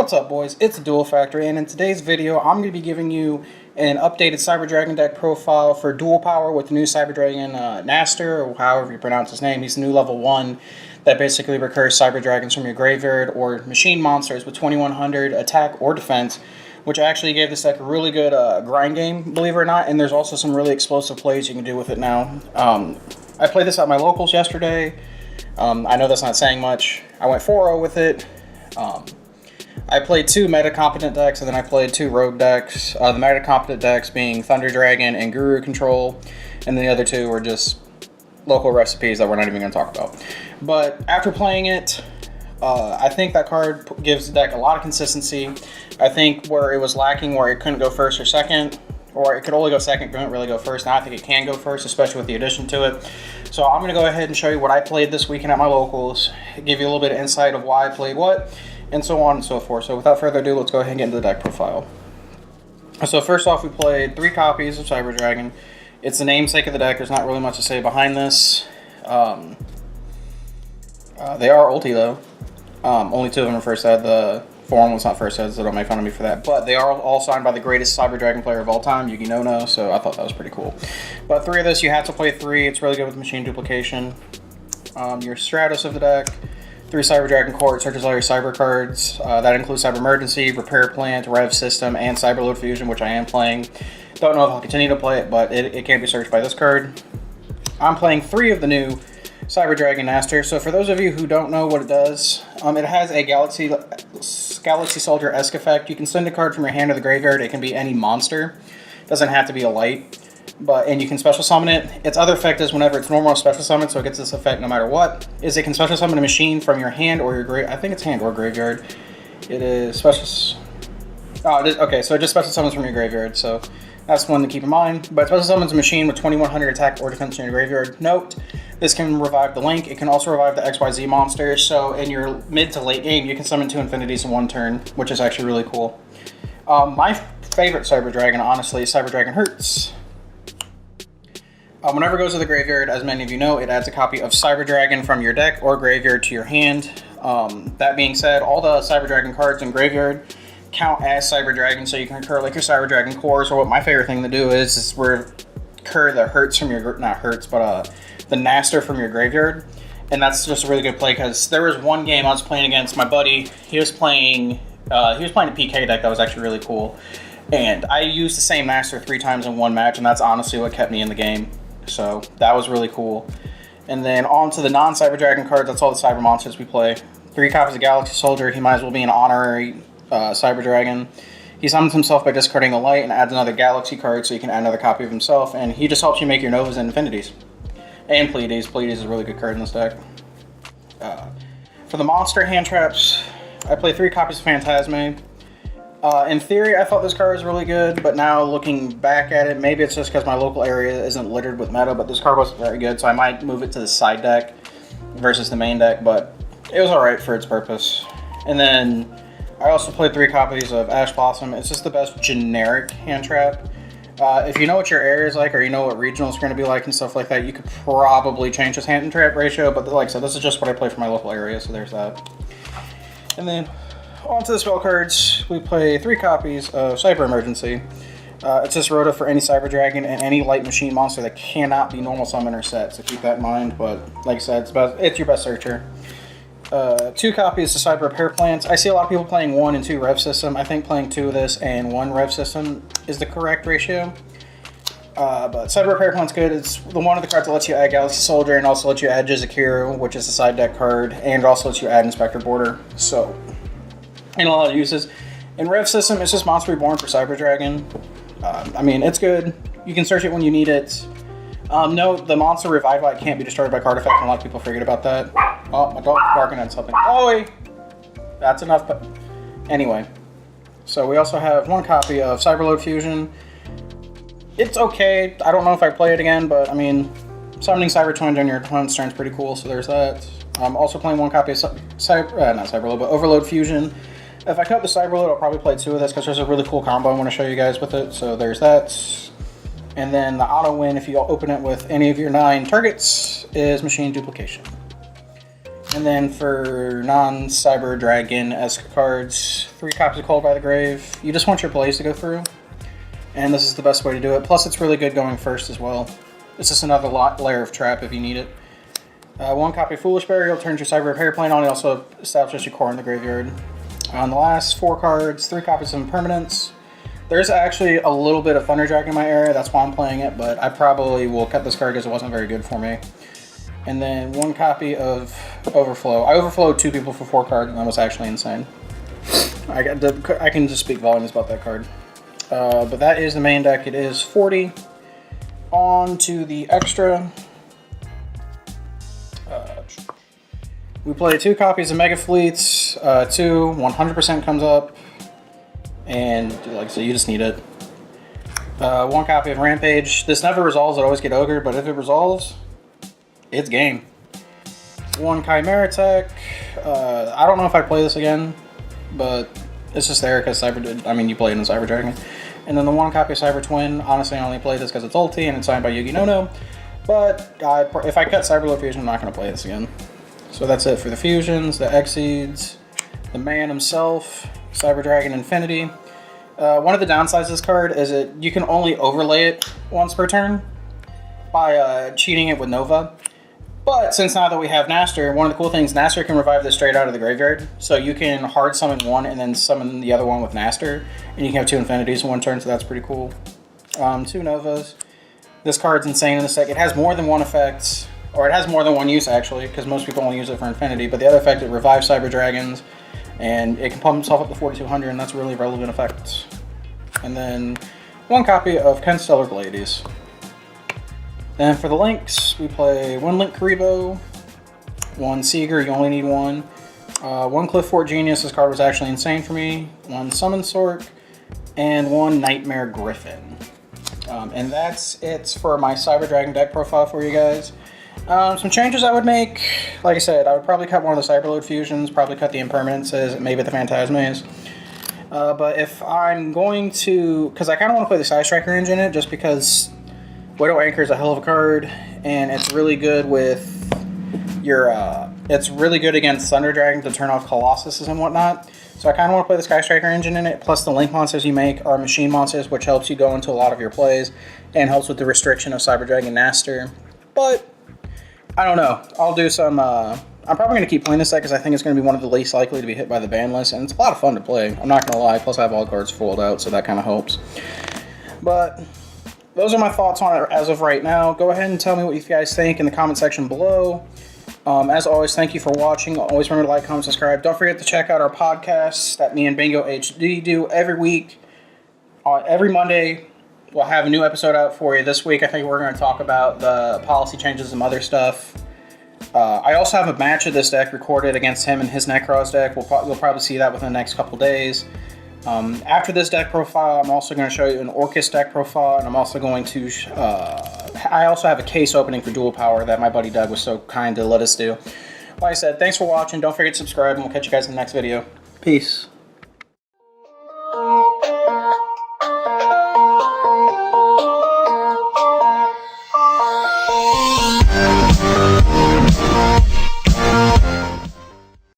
What's up, boys? It's Duel Factory, and in today's video, I'm going to be giving you an updated Cyber Dragon deck profile for Dual Power with the new Cyber Dragon Naster, or however you pronounce his name. He's new level 1 that basically recurs Cyber Dragons from your graveyard or machine monsters with 2100 attack or defense, which actually gave this deck a really good grind game, believe it or not, and there's also some really explosive plays you can do with it now. I played this at my locals yesterday. I know that's not saying much. I went 4-0 with it. I played 2 meta-competent decks, and then I played 2 rogue decks. The meta-competent decks being Thunder Dragon and Guru Control, and the other 2 were just local recipes that we're not even going to talk about. But after playing it, I think that card gives the deck a lot of consistency. I think where it was lacking, where it couldn't go first or second, or it could only go second, couldn't really go first. Now I think it can go first, especially with the addition to it. So I'm going to go ahead and show you what I played this weekend at my locals, give you a little bit of insight of why I played what, and so on and so forth. So without further ado, let's go ahead and get into the deck profile. So first off, we played 3 copies of Cyber Dragon. It's the namesake of the deck. There's not really much to say behind this. They are ulti though. Only 2 of them are first ed. The foreign one's not first ed, so don't make fun of me for that. But they are all signed by the greatest Cyber Dragon player of all time, Yugi No, so I thought that was pretty cool. But 3 of this, you have to play 3. It's really good with machine duplication. Your Stratus of the deck. 3 Cyber Dragon Court, searches all your Cyber cards. That includes Cyber Emergency, Repair Plant, Rev System, and Cyber Load Fusion, which I am playing. Don't know if I'll continue to play it, but it can be searched by this card. I'm playing 3 of the new Cyber Dragon Naster. So for those of you who don't know what it does, it has a Galaxy Soldier-esque effect. You can send a card from your hand to the graveyard. It can be any monster. It doesn't have to be a light. And you can special summon it. Its other effect is whenever it's normal special summon, so it gets this effect no matter what, is it can special summon a machine from your hand or your I think it's hand or graveyard. It is special... Oh, it is, okay, so it just special summons from your graveyard, so that's one to keep in mind. But special summons a machine with 2100 attack or defense in your graveyard. Note, this can revive the Link. It can also revive the XYZ monsters, so in your mid to late game, you can summon 2 infinities in 1 turn, which is actually really cool. My favorite Cyber Dragon, honestly, is Cyber Dragon Hertz. Whenever it goes to the graveyard, as many of you know, it adds a copy of Cyber Dragon from your deck or graveyard to your hand. That being said, all the Cyber Dragon cards in graveyard count as Cyber Dragon, so you can recur like your Cyber Dragon cores, or what my favorite thing to do is recur the Hertz from your, not Hertz, but the Naster from your graveyard. And that's just a really good play, because there was one game I was playing against my buddy. He was playing a PK deck that was actually really cool. And I used the same Naster 3 times in one match, and that's honestly what kept me in the game. So that was really cool. And then on to the non-Cyber Dragon cards. That's all the Cyber monsters we play. 3 copies of Galaxy Soldier. He might as well be an honorary Cyber Dragon. He summons himself by discarding a light and adds another Galaxy card, so you can add another copy of himself. And he just helps you make your Novas and Infinities. And Pleiades. Pleiades is a really good card in this deck. For the monster hand traps, I play 3 copies of Phantasme. In theory, I thought this card was really good, but now looking back at it, maybe it's just because my local area isn't littered with meta, but this card wasn't very good, so I might move it to the side deck versus the main deck, but it was alright for its purpose. And then I also played 3 copies of Ash Blossom. It's just the best generic hand trap. If you know what your area is like, or you know what regionals are going to be like and stuff like that, you could probably change this hand trap ratio, but like I said, this is just what I play for my local area, so there's that. And then on to the spell cards, we play 3 copies of Cyber Emergency. It's just Rhoda for any Cyber Dragon and any light machine monster that cannot be normal summon or set, so keep that in mind, but like I said, it's your best searcher. 2 copies of Cyber Repair Plants. I see a lot of people playing 1 and 2 Rev System. I think playing 2 of this and 1 Rev System is the correct ratio. But Cyber Repair Plant's good. It's the one of the cards that lets you add Galaxy Soldier and also lets you add Jizakira, which is a side deck card, and also lets you add Inspector Border. So, in a lot of uses. In Rev System, it's just Monster Reborn for Cyber Dragon. I mean, it's good. You can search it when you need it. Note, the Monster Revive Light can't be destroyed by card effect, and a lot of people forget about that. Oh, my dog's barking at something. Oh, that's enough, but anyway. So we also have 1 copy of Cyber Load Fusion. It's okay. I don't know if I play it again, but I mean, summoning Cyber Twin on your opponent's turn is pretty cool, so there's that. I'm also playing 1 copy of Overload Fusion. If I cut the Cyber Load, I'll probably play 2 of this because there's a really cool combo I want to show you guys with it, so there's that. And then the auto win, if you open it with any of your 9 targets, is Machine Duplication. And then for non-Cyber Dragon-esque cards, 3 copies of Cold by the Grave. You just want your plays to go through, and this is the best way to do it. Plus, it's really good going first as well. It's just another layer of trap if you need it. 1 copy of Foolish Burial turns your Cyber Repair Plane on. It also establishes your core in the graveyard. On the last 4 cards, 3 copies of Impermanence. There's actually a little bit of Thunder Dragon in my area, that's why I'm playing it, but I probably will cut this card because it wasn't very good for me. And then 1 copy of Overflow. I overflowed 2 people for 4 cards, and that was actually insane. I can just speak volumes about that card. But that is the main deck. It is 40. On to the extra. We play 2 copies of Mega Fleets. 2, 100% comes up. And like I said, you just need it. 1 copy of Rampage. This never resolves, it always get Ogre, but if it resolves, it's game. 1 Chimera Tech. I don't know if I play this again, but it's just there because you play it in Cyber Dragon. And then the 1 copy of Cyber Twin. Honestly, I only play this because it's ulti and it's signed by Yugi Nono. But if I cut Cyberlord Fusion, I'm not going to play this again. So that's it for the fusions, the Exceeds, the man himself, Cyber Dragon Infinity. One of the downsides of this card is you can only overlay it once per turn by cheating it with Nova. But since now that we have Naster, one of the cool things, Naster can revive this straight out of the graveyard. So you can hard summon 1 and then summon the other one with Naster. And you can have 2 Infinities in 1 turn, so that's pretty cool. 2 Novas. This card's insane in this deck. It has more than 1 effect, or it has more than 1 use actually, because most people only use it for Infinity. But the other effect, it revives Cyber Dragons. And it can pump itself up to 4,200, and that's a really relevant effect. And then 1 copy of Ken Stellar Glades. Then for the links, we play 1 Link Karibo, 1 Seeger, you only need 1. 1 Cliff Fort Genius, this card was actually insane for me. 1 Summon Sork, and 1 Nightmare Griffin. And that's it for my Cyber Dragon deck profile for you guys. Some changes I would make, like I said, I would probably cut one of the Cyberload Fusions, probably cut the Impermanences, maybe the Phantasmes. But if I'm going to, because I kind of want to play the Side Striker engine in it, just because Widow Anchor is a hell of a card, and it's really good with your, it's really good against Thunder Dragon to turn off Colossuses and whatnot. So I kind of want to play the Sky Striker engine in it, plus the Link monsters you make are machine monsters, which helps you go into a lot of your plays, and helps with the restriction of Cyber Dragon Naster. But I don't know. I'll do some, I'm probably going to keep playing this deck because I think it's going to be one of the least likely to be hit by the ban list, and it's a lot of fun to play. I'm not going to lie, plus I have all cards folded out, so that kind of helps. But those are my thoughts on it as of right now. Go ahead and tell me what you guys think in the comment section below. As always, thank you for watching. Always remember to like, comment, subscribe. Don't forget to check out our podcasts that me and Bingo HD do every week. Every Monday, we'll have a new episode out for you. This week, I think we're going to talk about the policy changes and some other stuff. I also have a match of this deck recorded against him and his Necros deck. You'll probably see that within the next couple days. After this deck profile, I'm also going to show you an Orcus deck profile, and I'm also going to, I also have a case opening for Dual Power that my buddy Doug was so kind to let us do. Like I said, thanks for watching. Don't forget to subscribe, and we'll catch you guys in the next video. Peace.